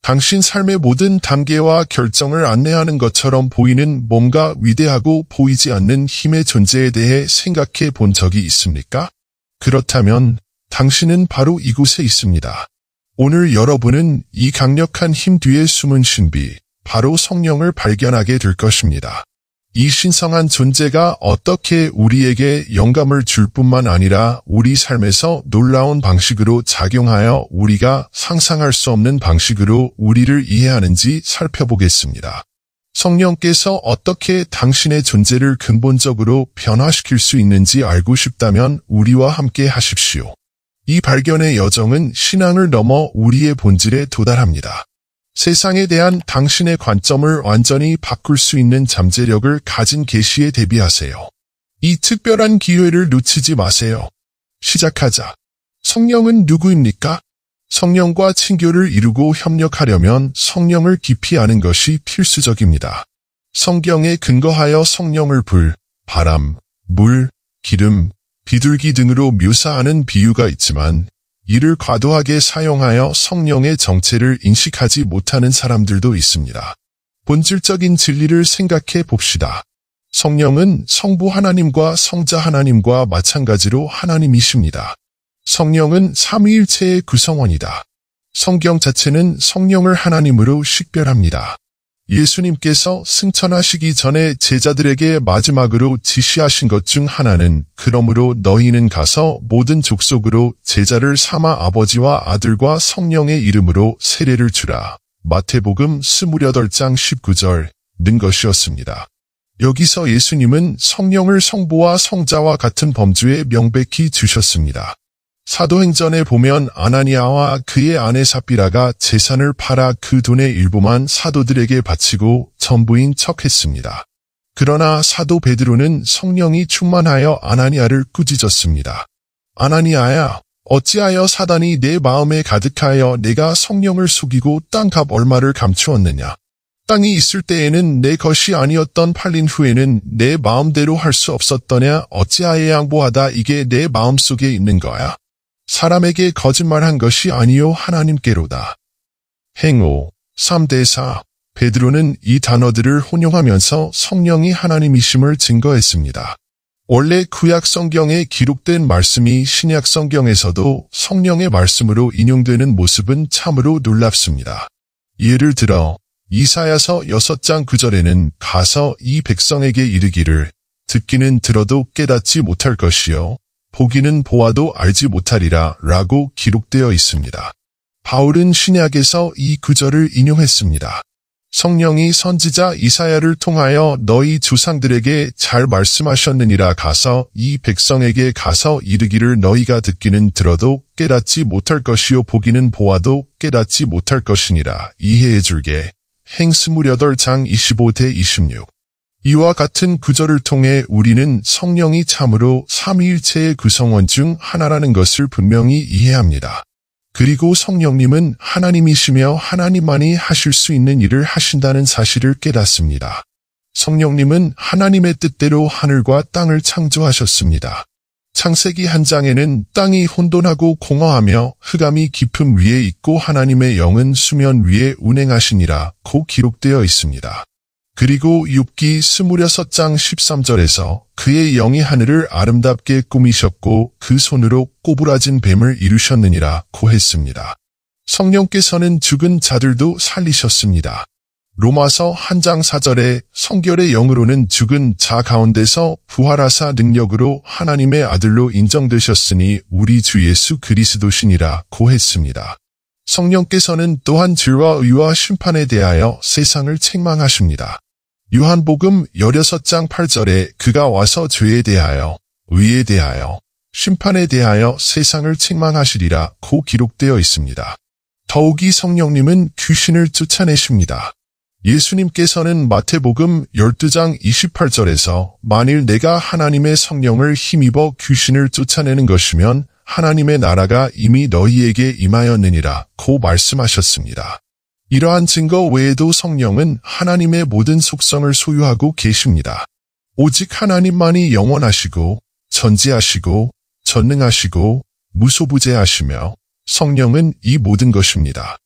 당신 삶의 모든 단계와 결정을 안내하는 것처럼 보이는 뭔가 위대하고 보이지 않는 힘의 존재에 대해 생각해 본 적이 있습니까? 그렇다면 당신은 바로 이곳에 있습니다. 오늘 여러분은 이 강력한 힘 뒤에 숨은 신비, 바로 성령을 발견하게 될 것입니다. 이 신성한 존재가 어떻게 우리에게 영감을 줄 뿐만 아니라 우리 삶에서 놀라운 방식으로 작용하여 우리가 상상할 수 없는 방식으로 우리를 이해하는지 살펴보겠습니다. 성령께서 어떻게 당신의 존재를 근본적으로 변화시킬 수 있는지 알고 싶다면 우리와 함께 하십시오. 이 발견의 여정은 신앙을 넘어 우리의 본질에 도달합니다. 세상에 대한 당신의 관점을 완전히 바꿀 수 있는 잠재력을 가진 계시에 대비하세요. 이 특별한 기회를 놓치지 마세요. 시작하자. 성령은 누구입니까? 성령과 친교를 이루고 협력하려면 성령을 깊이 아는 것이 필수적입니다. 성경에 근거하여 성령을 불, 바람, 물, 기름, 비둘기 등으로 묘사하는 비유가 있지만 이를 과도하게 사용하여 성령의 정체를 인식하지 못하는 사람들도 있습니다. 본질적인 진리를 생각해 봅시다. 성령은 성부 하나님과 성자 하나님과 마찬가지로 하나님이십니다. 성령은 삼위일체의 구성원이다. 성경 자체는 성령을 하나님으로 식별합니다. 예수님께서 승천하시기 전에 제자들에게 마지막으로 지시하신 것 중 하나는 그러므로 너희는 가서 모든 족속으로 제자를 삼아 아버지와 아들과 성령의 이름으로 세례를 주라. 마태복음 28장 19절 는 것이었습니다. 여기서 예수님은 성령을 성부와 성자와 같은 범주에 명백히 주셨습니다. 사도행전에 보면 아나니아와 그의 아내 삽비라가 재산을 팔아 그 돈의 일부만 사도들에게 바치고 전부인 척했습니다. 그러나 사도 베드로는 성령이 충만하여 아나니아를 꾸짖었습니다. 아나니아야, 어찌하여 사단이 내 마음에 가득하여 내가 성령을 속이고 땅값 얼마를 감추었느냐. 땅이 있을 때에는 내 것이 아니었던 팔린 후에는 내 마음대로 할 수 없었더냐. 어찌하여 양보하다 이게 내 마음속에 있는 거야. 사람에게 거짓말한 것이 아니요 하나님께로다. 행오 3대4 베드로는 이 단어들을 혼용하면서 성령이 하나님이심을 증거했습니다. 원래 구약 성경에 기록된 말씀이 신약 성경에서도 성령의 말씀으로 인용되는 모습은 참으로 놀랍습니다. 예를 들어 이사야서 6장 9절에는 가서 이 백성에게 이르기를 듣기는 들어도 깨닫지 못할 것이요 보기는 보아도 알지 못하리라 라고 기록되어 있습니다. 바울은 신약에서 이 구절을 인용했습니다. 성령이 선지자 이사야를 통하여 너희 조상들에게 잘 말씀하셨느니라 가서 이 백성에게 가서 이르기를 너희가 듣기는 들어도 깨닫지 못할 것이요 보기는 보아도 깨닫지 못할 것이니라 이해해 줄게. 행 28장 25-26 이와 같은 구절을 통해 우리는 성령이 참으로 삼위일체의 구성원 중 하나라는 것을 분명히 이해합니다. 그리고 성령님은 하나님이시며 하나님만이 하실 수 있는 일을 하신다는 사실을 깨닫습니다. 성령님은 하나님의 뜻대로 하늘과 땅을 창조하셨습니다. 창세기 1장에는 땅이 혼돈하고 공허하며 흑암이 깊음 위에 있고 하나님의 영은 수면 위에 운행하시니라 고 기록되어 있습니다. 그리고 욥기 26장 13절에서 그의 영이 하늘을 아름답게 꾸미셨고 그 손으로 꼬부라진 뱀을 이루셨느니라 고 했습니다. 성령께서는 죽은 자들도 살리셨습니다. 로마서 1장 4절에 성결의 영으로는 죽은 자 가운데서 부활하사 능력으로 하나님의 아들로 인정되셨으니 우리 주 예수 그리스도시니라 고 했습니다. 성령께서는 또한 죄와 의와 심판에 대하여 세상을 책망하십니다. 요한복음 16장 8절에 그가 와서 죄에 대하여, 의에 대하여, 심판에 대하여 세상을 책망하시리라 고 기록되어 있습니다. 더욱이 성령님은 귀신을 쫓아내십니다. 예수님께서는 마태복음 12장 28절에서 만일 내가 하나님의 성령을 힘입어 귀신을 쫓아내는 것이면 하나님의 나라가 이미 너희에게 임하였느니라 고 말씀하셨습니다. 이러한 증거 외에도 성령은 하나님의 모든 속성을 소유하고 계십니다. 오직 하나님만이 영원하시고 전지하시고 전능하시고 무소부재하시며 성령은 이 모든 것입니다.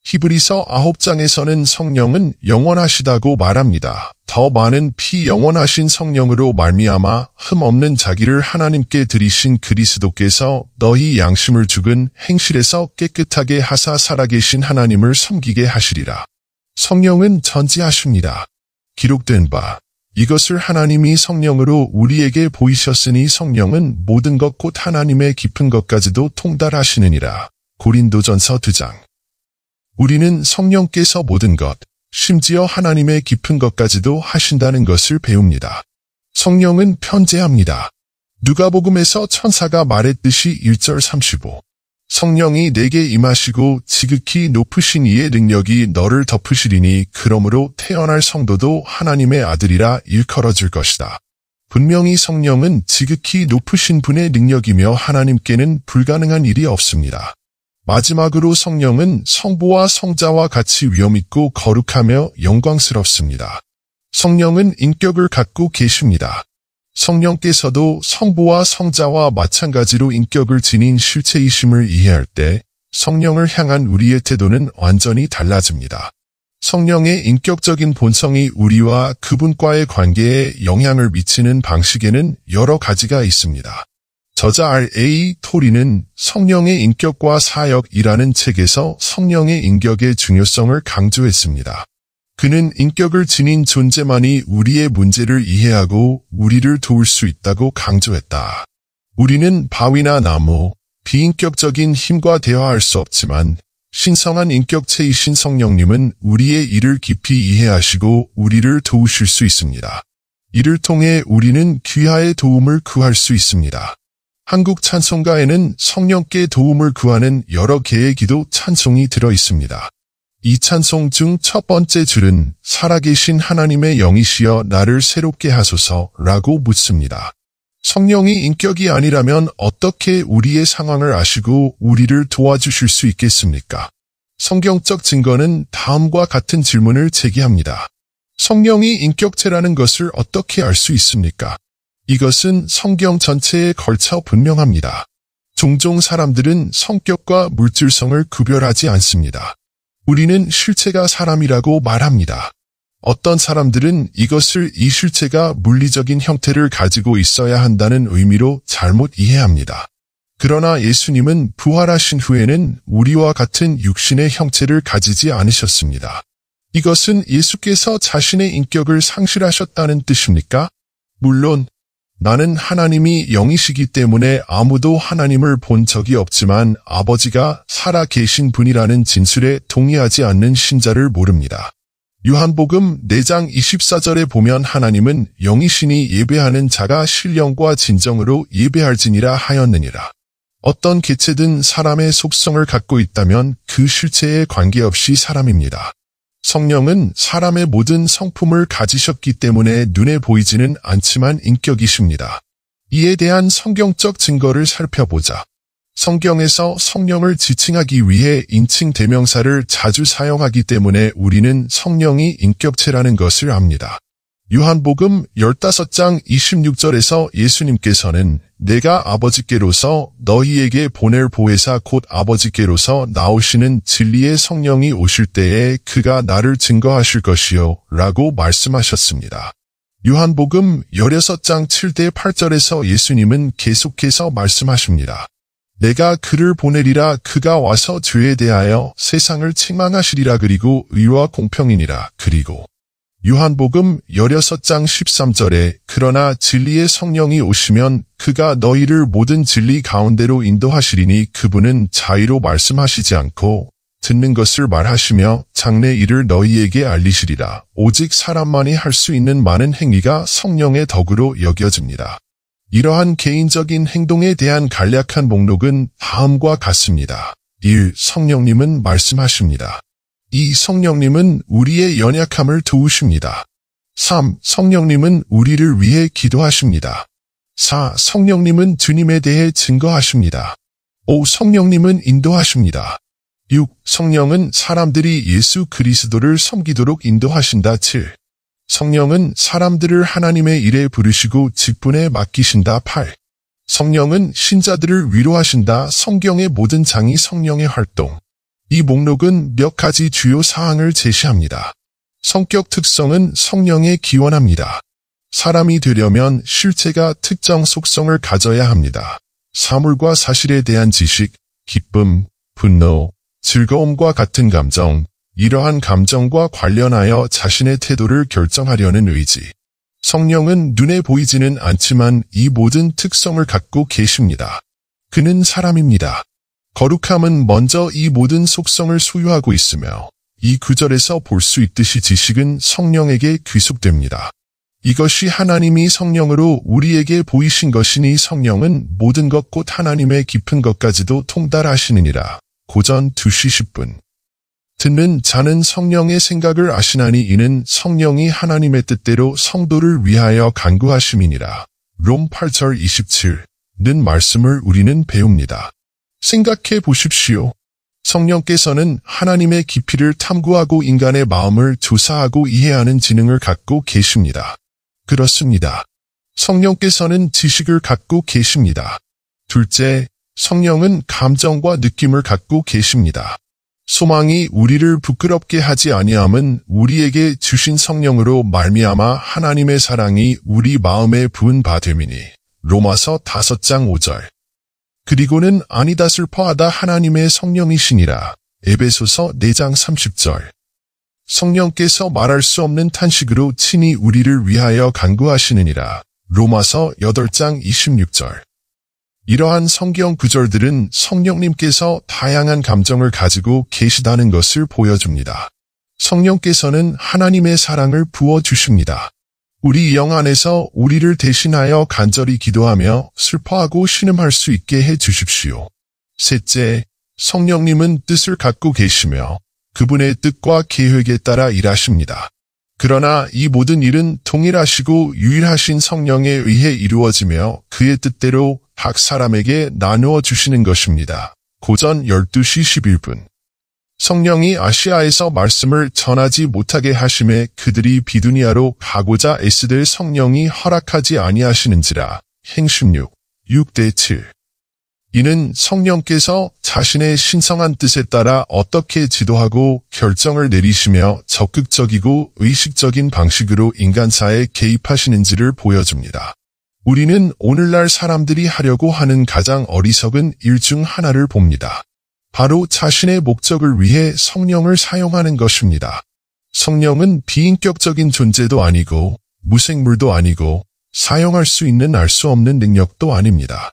히브리서 9장에서는 성령은 영원하시다고 말합니다. 더 많은 피영원하신 성령으로 말미암아 흠없는 자기를 하나님께 드리신 그리스도께서 너희 양심을 죽은 행실에서 깨끗하게 하사 살아계신 하나님을 섬기게 하시리라. 성령은 전지하십니다. 기록된 바 이것을 하나님이 성령으로 우리에게 보이셨으니 성령은 모든 것 곧 하나님의 깊은 것까지도 통달하시느니라. 고린도전서 2장. 우리는 성령께서 모든 것, 심지어 하나님의 깊은 것까지도 하신다는 것을 배웁니다. 성령은 편재합니다. 누가복음에서 천사가 말했듯이 1절 35. 성령이 내게 임하시고 지극히 높으신 이의 능력이 너를 덮으시리니 그러므로 태어날 성도도 하나님의 아들이라 일컬어질 것이다. 분명히 성령은 지극히 높으신 분의 능력이며 하나님께는 불가능한 일이 없습니다. 마지막으로 성령은 성부와 성자와 같이 위엄있고 거룩하며 영광스럽습니다. 성령은 인격을 갖고 계십니다. 성령께서도 성부와 성자와 마찬가지로 인격을 지닌 실체이심을 이해할 때 성령을 향한 우리의 태도는 완전히 달라집니다. 성령의 인격적인 본성이 우리와 그분과의 관계에 영향을 미치는 방식에는 여러 가지가 있습니다. 저자 R.A. 토리는 성령의 인격과 사역이라는 책에서 성령의 인격의 중요성을 강조했습니다. 그는 인격을 지닌 존재만이 우리의 문제를 이해하고 우리를 도울 수 있다고 강조했다. 우리는 바위나 나무, 비인격적인 힘과 대화할 수 없지만 신성한 인격체이신 성령님은 우리의 일을 깊이 이해하시고 우리를 도우실 수 있습니다. 이를 통해 우리는 귀하의 도움을 구할 수 있습니다. 한국 찬송가에는 성령께 도움을 구하는 여러 개의 기도 찬송이 들어 있습니다. 이 찬송 중 첫 번째 줄은 살아계신 하나님의 영이시여 나를 새롭게 하소서라고 묻습니다. 성령이 인격이 아니라면 어떻게 우리의 상황을 아시고 우리를 도와주실 수 있겠습니까? 성경적 증거는 다음과 같은 질문을 제기합니다. 성령이 인격체라는 것을 어떻게 알 수 있습니까? 이것은 성경 전체에 걸쳐 분명합니다. 종종 사람들은 성격과 물질성을 구별하지 않습니다. 우리는 실체가 사람이라고 말합니다. 어떤 사람들은 이것을 이 실체가 물리적인 형태를 가지고 있어야 한다는 의미로 잘못 이해합니다. 그러나 예수님은 부활하신 후에는 우리와 같은 육신의 형체를 가지지 않으셨습니다. 이것은 예수께서 자신의 인격을 상실하셨다는 뜻입니까? 물론 나는 하나님이 영이시기 때문에 아무도 하나님을 본 적이 없지만 아버지가 살아 계신 분이라는 진술에 동의하지 않는 신자를 모릅니다. 요한복음 4장 24절에 보면 하나님은 영이시니 예배하는 자가 신령과 진정으로 예배할지니라 하였느니라. 어떤 개체든 사람의 속성을 갖고 있다면 그 실체에 관계없이 사람입니다. 성령은 사람의 모든 성품을 가지셨기 때문에 눈에 보이지는 않지만 인격이십니다. 이에 대한 성경적 증거를 살펴보자. 성경에서 성령을 지칭하기 위해 인칭 대명사를 자주 사용하기 때문에 우리는 성령이 인격체라는 것을 압니다. 요한복음 15장 26절에서 예수님께서는 내가 아버지께로서 너희에게 보낼 보혜사 곧 아버지께로서 나오시는 진리의 성령이 오실 때에 그가 나를 증거하실 것이요 라고 말씀하셨습니다. 요한복음 16장 7대 8절에서 예수님은 계속해서 말씀하십니다. 내가 그를 보내리라 그가 와서 죄에 대하여 세상을 책망하시리라 그리고 의와 공평이니라 그리고 요한복음 16장 13절에 그러나 진리의 성령이 오시면 그가 너희를 모든 진리 가운데로 인도하시리니 그분은 자의로 말씀하시지 않고 듣는 것을 말하시며 장래 일을 너희에게 알리시리라. 오직 사람만이 할 수 있는 많은 행위가 성령의 덕으로 여겨집니다. 이러한 개인적인 행동에 대한 간략한 목록은 다음과 같습니다. 1. 성령님은 말씀하십니다. 2. 성령님은 우리의 연약함을 도우십니다. 3. 성령님은 우리를 위해 기도하십니다. 4. 성령님은 주님에 대해 증거하십니다. 5. 성령님은 인도하십니다. 6. 성령은 사람들이 예수 그리스도를 섬기도록 인도하신다. 7. 성령은 사람들을 하나님의 일에 부르시고 직분에 맡기신다. 8. 성령은 신자들을 위로하신다. 성경의 모든 장이 성령의 활동. 이 목록은 몇 가지 주요 사항을 제시합니다. 성격 특성은 성령에 기원합니다. 사람이 되려면 실체가 특정 속성을 가져야 합니다. 사물과 사실에 대한 지식, 기쁨, 분노, 즐거움과 같은 감정, 이러한 감정과 관련하여 자신의 태도를 결정하려는 의지. 성령은 눈에 보이지는 않지만 이 모든 특성을 갖고 계십니다. 그는 사람입니다. 거룩함은 먼저 이 모든 속성을 소유하고 있으며 이 구절에서 볼 수 있듯이 지식은 성령에게 귀속됩니다. 이것이 하나님이 성령으로 우리에게 보이신 것이니 성령은 모든 것 곧 하나님의 깊은 것까지도 통달하시느니라. 고전 2시 10분. 듣는 자는 성령의 생각을 아시나니 이는 성령이 하나님의 뜻대로 성도를 위하여 간구하심이니라. 롬 8절 27는 말씀을 우리는 배웁니다. 생각해 보십시오. 성령께서는 하나님의 깊이를 탐구하고 인간의 마음을 조사하고 이해하는 지능을 갖고 계십니다. 그렇습니다. 성령께서는 지식을 갖고 계십니다. 둘째, 성령은 감정과 느낌을 갖고 계십니다. 소망이 우리를 부끄럽게 하지 아니함은 우리에게 주신 성령으로 말미암아 하나님의 사랑이 우리 마음에 부은 바 됨이니. 로마서 5장 5절. 그리고는 아니다 슬퍼하다 하나님의 성령이시니라. 에베소서 4장 30절. 성령께서 말할 수 없는 탄식으로 친히 우리를 위하여 간구하시느니라. 로마서 8장 26절. 이러한 성경 구절들은 성령님께서 다양한 감정을 가지고 계시다는 것을 보여줍니다. 성령께서는 하나님의 사랑을 부어주십니다. 우리 영 안에서 우리를 대신하여 간절히 기도하며 슬퍼하고 신음할 수 있게 해주십시오. 셋째, 성령님은 뜻을 갖고 계시며 그분의 뜻과 계획에 따라 일하십니다. 그러나 이 모든 일은 동일하시고 유일하신 성령에 의해 이루어지며 그의 뜻대로 각 사람에게 나누어 주시는 것입니다. 고전 12시 11분. 성령이 아시아에서 말씀을 전하지 못하게 하심에 그들이 비두니아로 가고자 애쓰되 성령이 허락하지 아니하시는지라. 행심 6대7. 이는 성령께서 자신의 신성한 뜻에 따라 어떻게 지도하고 결정을 내리시며 적극적이고 의식적인 방식으로 인간사에 개입하시는지를 보여줍니다. 우리는 오늘날 사람들이 하려고 하는 가장 어리석은 일 중 하나를 봅니다. 바로 자신의 목적을 위해 성령을 사용하는 것입니다. 성령은 비인격적인 존재도 아니고 무생물도 아니고 사용할 수 있는 알 수 없는 능력도 아닙니다.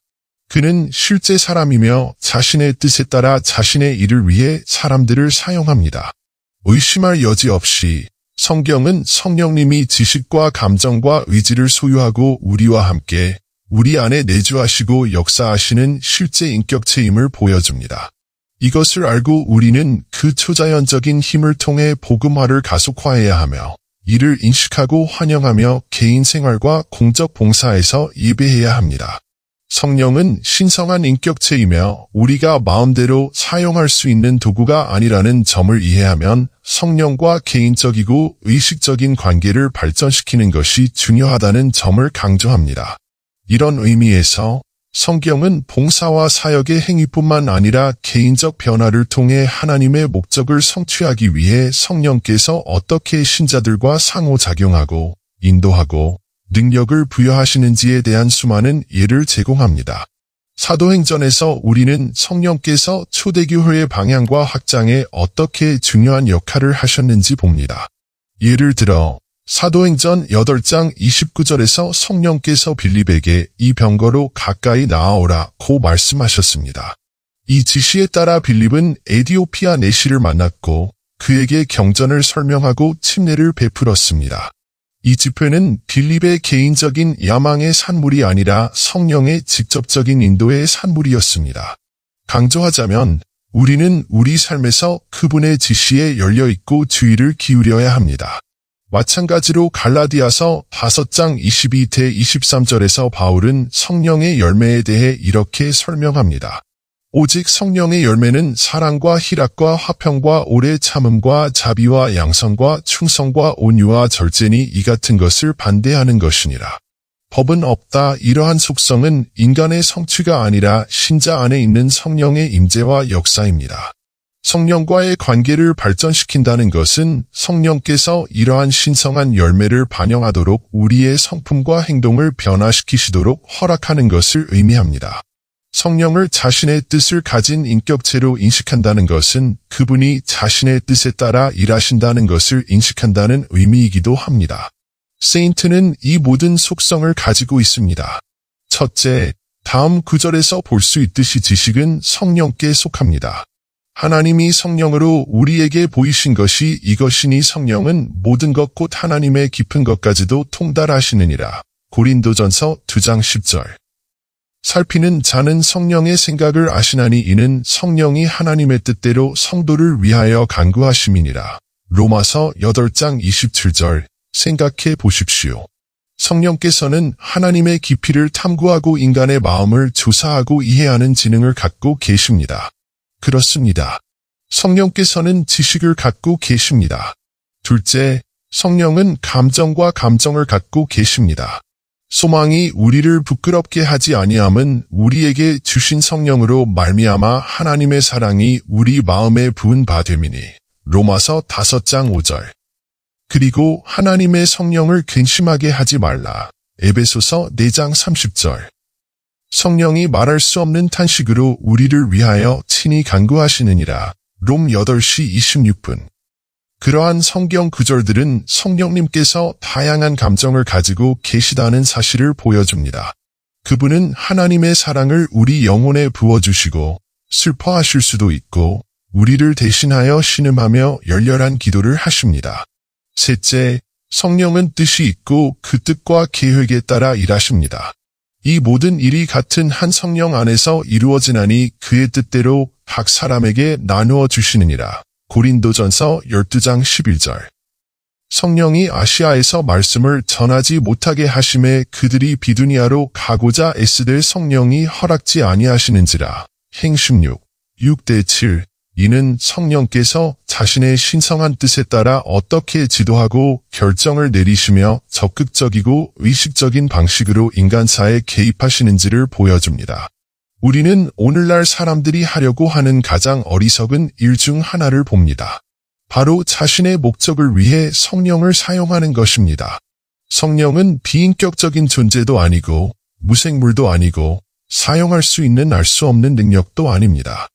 그는 실제 사람이며 자신의 뜻에 따라 자신의 일을 위해 사람들을 사용합니다. 의심할 여지 없이 성경은 성령님이 지식과 감정과 의지를 소유하고 우리와 함께 우리 안에 내주하시고 역사하시는 실제 인격체임을 보여줍니다. 이것을 알고 우리는 그 초자연적인 힘을 통해 복음화를 가속화해야 하며 이를 인식하고 환영하며 개인 생활과 공적 봉사에서 예배해야 합니다. 성령은 신성한 인격체이며 우리가 마음대로 사용할 수 있는 도구가 아니라는 점을 이해하면 성령과 개인적이고 의식적인 관계를 발전시키는 것이 중요하다는 점을 강조합니다. 이런 의미에서 성경은 봉사와 사역의 행위뿐만 아니라 개인적 변화를 통해 하나님의 목적을 성취하기 위해 성령께서 어떻게 신자들과 상호작용하고 인도하고 능력을 부여하시는지에 대한 수많은 예를 제공합니다. 사도행전에서 우리는 성령께서 초대교회의 방향과 확장에 어떻게 중요한 역할을 하셨는지 봅니다. 예를 들어 사도행전 8장 29절에서 성령께서 빌립에게 이 병거로 가까이 나아오라고 말씀하셨습니다. 이 지시에 따라 빌립은 에디오피아 내시를 만났고 그에게 경전을 설명하고 침례를 베풀었습니다. 이 집회는 빌립의 개인적인 야망의 산물이 아니라 성령의 직접적인 인도의 산물이었습니다. 강조하자면 우리는 우리 삶에서 그분의 지시에 열려있고 주의를 기울여야 합니다. 마찬가지로 갈라디아서 5장 22대 23절에서 바울은 성령의 열매에 대해 이렇게 설명합니다. 오직 성령의 열매는 사랑과 희락과 화평과 오래 참음과 자비와 양선과 충성과 온유와 절제니 이 같은 것을 반대하는 것이니라. 법은 없다. 이러한 속성은 인간의 성취가 아니라 신자 안에 있는 성령의 임재와 역사입니다. 성령과의 관계를 발전시킨다는 것은 성령께서 이러한 신성한 열매를 반영하도록 우리의 성품과 행동을 변화시키시도록 허락하는 것을 의미합니다. 성령을 자신의 뜻을 가진 인격체로 인식한다는 것은 그분이 자신의 뜻에 따라 일하신다는 것을 인식한다는 의미이기도 합니다. 세인트는 이 모든 속성을 가지고 있습니다. 첫째, 다음 구절에서 볼 수 있듯이 지식은 성령께 속합니다. 하나님이 성령으로 우리에게 보이신 것이 이것이니 성령은 모든 것 곧 하나님의 깊은 것까지도 통달하시느니라. 고린도전서 2장 10절. 살피는 자는 성령의 생각을 아시나니 이는 성령이 하나님의 뜻대로 성도를 위하여 간구하심이니라. 로마서 8장 27절. 생각해 보십시오. 성령께서는 하나님의 깊이를 탐구하고 인간의 마음을 조사하고 이해하는 지능을 갖고 계십니다. 그렇습니다. 성령께서는 지식을 갖고 계십니다. 둘째, 성령은 감정과 감정을 갖고 계십니다. 소망이 우리를 부끄럽게 하지 아니함은 우리에게 주신 성령으로 말미암아 하나님의 사랑이 우리 마음에 부은 바 됨이니. 로마서 5장 5절. 그리고 하나님의 성령을 근심하게 하지 말라. 에베소서 4장 30절. 성령이 말할 수 없는 탄식으로 우리를 위하여 친히 간구하시느니라. 롬 8시 26분. 그러한 성경 구절들은 성령님께서 다양한 감정을 가지고 계시다는 사실을 보여줍니다. 그분은 하나님의 사랑을 우리 영혼에 부어주시고 슬퍼하실 수도 있고 우리를 대신하여 신음하며 열렬한 기도를 하십니다. 셋째, 성령은 뜻이 있고 그 뜻과 계획에 따라 일하십니다. 이 모든 일이 같은 한 성령 안에서 이루어지나니 그의 뜻대로 각 사람에게 나누어 주시느니라. 고린도전서 12장 11절. 성령이 아시아에서 말씀을 전하지 못하게 하심에 그들이 비두니아로 가고자 애쓰되 성령이 허락지 아니하시는지라. 행심 6대7. 이는 성령께서 자신의 신성한 뜻에 따라 어떻게 지도하고 결정을 내리시며 적극적이고 의식적인 방식으로 인간사에 개입하시는지를 보여줍니다. 우리는 오늘날 사람들이 하려고 하는 가장 어리석은 일 중 하나를 봅니다. 바로 자신의 목적을 위해 성령을 사용하는 것입니다. 성령은 비인격적인 존재도 아니고 무생물도 아니고 사용할 수 있는 알 수 없는 능력도 아닙니다.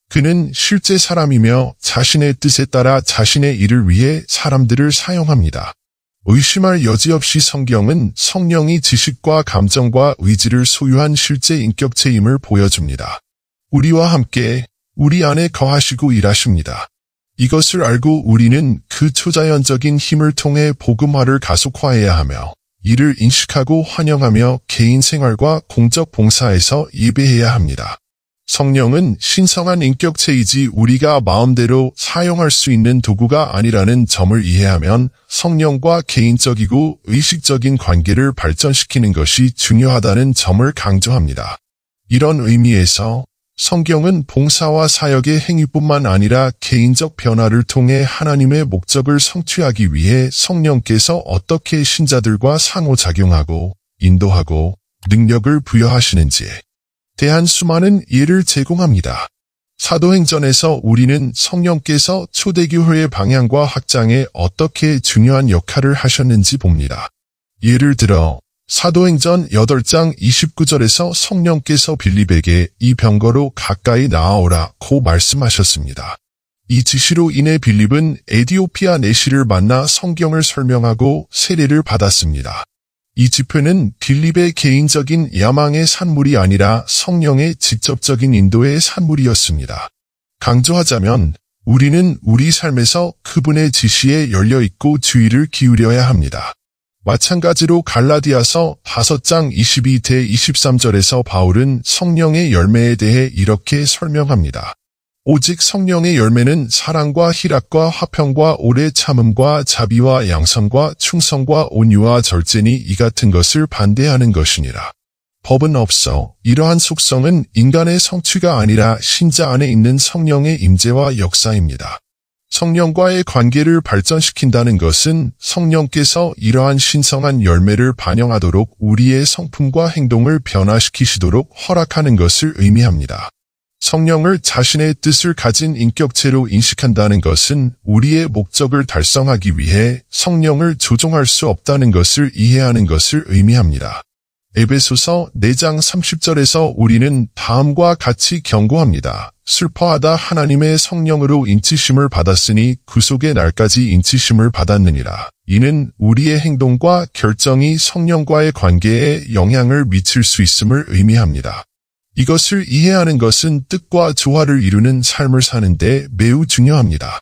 그는 실제 사람이며 자신의 뜻에 따라 자신의 일을 위해 사람들을 사용합니다. 의심할 여지 없이 성경은 성령이 지식과 감정과 의지를 소유한 실제 인격체임을 보여줍니다. 우리와 함께 우리 안에 거하시고 일하십니다. 이것을 알고 우리는 그 초자연적인 힘을 통해 복음화를 가속화해야 하며 이를 인식하고 환영하며 개인 생활과 공적 봉사에서 예배해야 합니다. 성령은 신성한 인격체이지 우리가 마음대로 사용할 수 있는 도구가 아니라는 점을 이해하면 성령과 개인적이고 의식적인 관계를 발전시키는 것이 중요하다는 점을 강조합니다. 이런 의미에서 성경은 봉사와 사역의 행위뿐만 아니라 개인적 변화를 통해 하나님의 목적을 성취하기 위해 성령께서 어떻게 신자들과 상호작용하고 인도하고 능력을 부여하시는지에 대한 수많은 예를 제공합니다. 사도행전에서 우리는 성령께서 초대교회의 방향과 확장에 어떻게 중요한 역할을 하셨는지 봅니다. 예를 들어 사도행전 8장 29절에서 성령께서 빌립에게 이 병거로 가까이 나아오라고 말씀하셨습니다. 이 지시로 인해 빌립은 에디오피아 내시를 만나 성경을 설명하고 세례를 받았습니다. 이 집회는 빌립의 개인적인 야망의 산물이 아니라 성령의 직접적인 인도의 산물이었습니다. 강조하자면 우리는 우리 삶에서 그분의 지시에 열려있고 주의를 기울여야 합니다. 마찬가지로 갈라디아서 5장 22대 23절에서 바울은 성령의 열매에 대해 이렇게 설명합니다. 오직 성령의 열매는 사랑과 희락과 화평과 오래 참음과 자비와 양선과 충성과 온유와 절제니 이 같은 것을 반대하는 것이니라. 법은 없어. 이러한 속성은 인간의 성취가 아니라 신자 안에 있는 성령의 임재와 역사입니다. 성령과의 관계를 발전시킨다는 것은 성령께서 이러한 신성한 열매를 반영하도록 우리의 성품과 행동을 변화시키시도록 허락하는 것을 의미합니다. 성령을 자신의 뜻을 가진 인격체로 인식한다는 것은 우리의 목적을 달성하기 위해 성령을 조종할 수 없다는 것을 이해하는 것을 의미합니다. 에베소서 4장 30절에서 우리는 다음과 같이 경고합니다. 슬퍼하다 하나님의 성령으로 인치심을 받았으니 구속의 날까지 인치심을 받았느니라. 이는 우리의 행동과 결정이 성령과의 관계에 영향을 미칠 수 있음을 의미합니다. 이것을 이해하는 것은 뜻과 조화를 이루는 삶을 사는데 매우 중요합니다.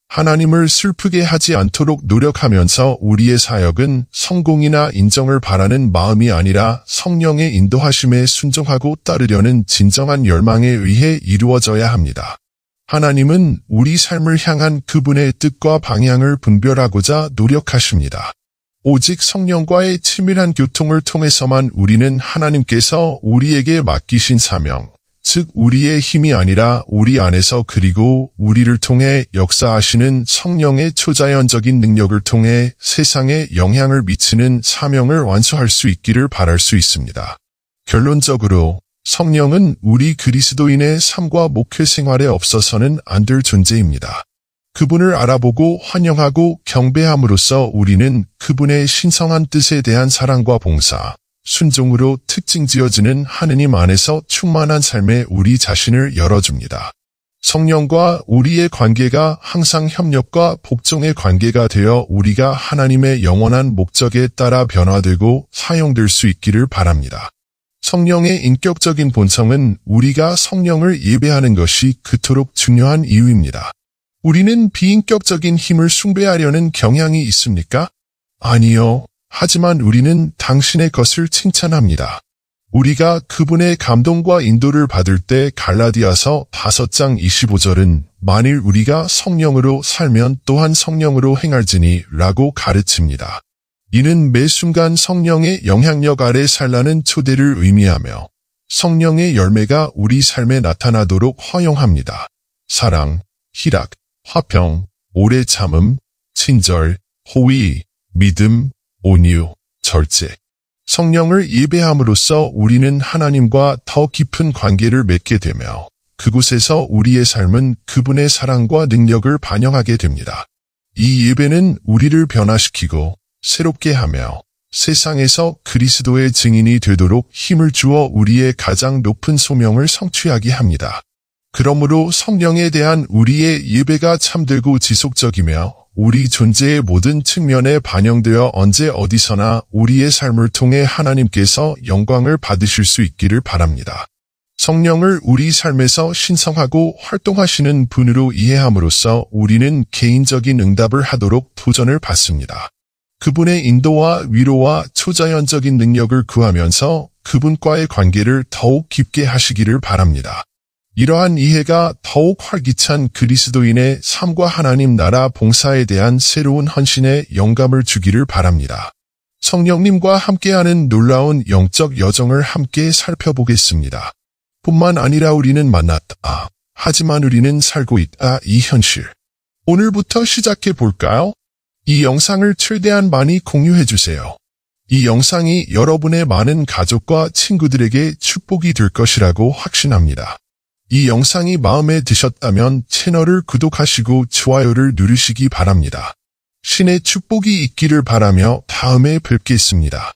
하나님을 슬프게 하지 않도록 노력하면서 우리의 사역은 성공이나 인정을 바라는 마음이 아니라 성령의 인도하심에 순종하고 따르려는 진정한 열망에 의해 이루어져야 합니다. 하나님은 우리 삶을 향한 그분의 뜻과 방향을 분별하고자 노력하십니다. 오직 성령과의 치밀한 교통을 통해서만 우리는 하나님께서 우리에게 맡기신 사명, 즉 우리의 힘이 아니라 우리 안에서 그리고 우리를 통해 역사하시는 성령의 초자연적인 능력을 통해 세상에 영향을 미치는 사명을 완수할 수 있기를 바랄 수 있습니다. 결론적으로 성령은 우리 그리스도인의 삶과 목회 생활에 없어서는 안 될 존재입니다. 그분을 알아보고 환영하고 경배함으로써 우리는 그분의 신성한 뜻에 대한 사랑과 봉사, 순종으로 특징지어지는 하느님 안에서 충만한 삶에 우리 자신을 열어줍니다. 성령과 우리의 관계가 항상 협력과 복종의 관계가 되어 우리가 하나님의 영원한 목적에 따라 변화되고 사용될 수 있기를 바랍니다. 성령의 인격적인 본성은 우리가 성령을 예배하는 것이 그토록 중요한 이유입니다. 우리는 비인격적인 힘을 숭배하려는 경향이 있습니까? 아니요. 하지만 우리는 당신의 것을 칭찬합니다. 우리가 그분의 감동과 인도를 받을 때 갈라디아서 5장 25절은 만일 우리가 성령으로 살면 또한 성령으로 행할지니 라고 가르칩니다. 이는 매 순간 성령의 영향력 아래 살라는 초대를 의미하며 성령의 열매가 우리 삶에 나타나도록 허용합니다. 사랑, 희락, 화평, 오래 참음, 친절, 호의, 믿음, 온유, 절제. 성령을 예배함으로써 우리는 하나님과 더 깊은 관계를 맺게 되며 그곳에서 우리의 삶은 그분의 사랑과 능력을 반영하게 됩니다. 이 예배는 우리를 변화시키고 새롭게 하며 세상에서 그리스도의 증인이 되도록 힘을 주어 우리의 가장 높은 소명을 성취하게 합니다. 그러므로 성령에 대한 우리의 예배가 참되고 지속적이며 우리 존재의 모든 측면에 반영되어 언제 어디서나 우리의 삶을 통해 하나님께서 영광을 받으실 수 있기를 바랍니다. 성령을 우리 삶에서 신성하고 활동하시는 분으로 이해함으로써 우리는 개인적인 응답을 하도록 도전을 받습니다. 그분의 인도와 위로와 초자연적인 능력을 구하면서 그분과의 관계를 더욱 깊게 하시기를 바랍니다. 이러한 이해가 더욱 활기찬 그리스도인의 삶과 하나님 나라 봉사에 대한 새로운 헌신에 영감을 주기를 바랍니다. 성령님과 함께하는 놀라운 영적 여정을 함께 살펴보겠습니다. 뿐만 아니라 우리는 만났다. 하지만 우리는 살고 있다. 이 현실. 오늘부터 시작해 볼까요? 이 영상을 최대한 많이 공유해 주세요. 이 영상이 여러분의 많은 가족과 친구들에게 축복이 될 것이라고 확신합니다. 이 영상이 마음에 드셨다면 채널을 구독하시고 좋아요를 누르시기 바랍니다. 신의 축복이 있기를 바라며 다음에 뵙겠습니다.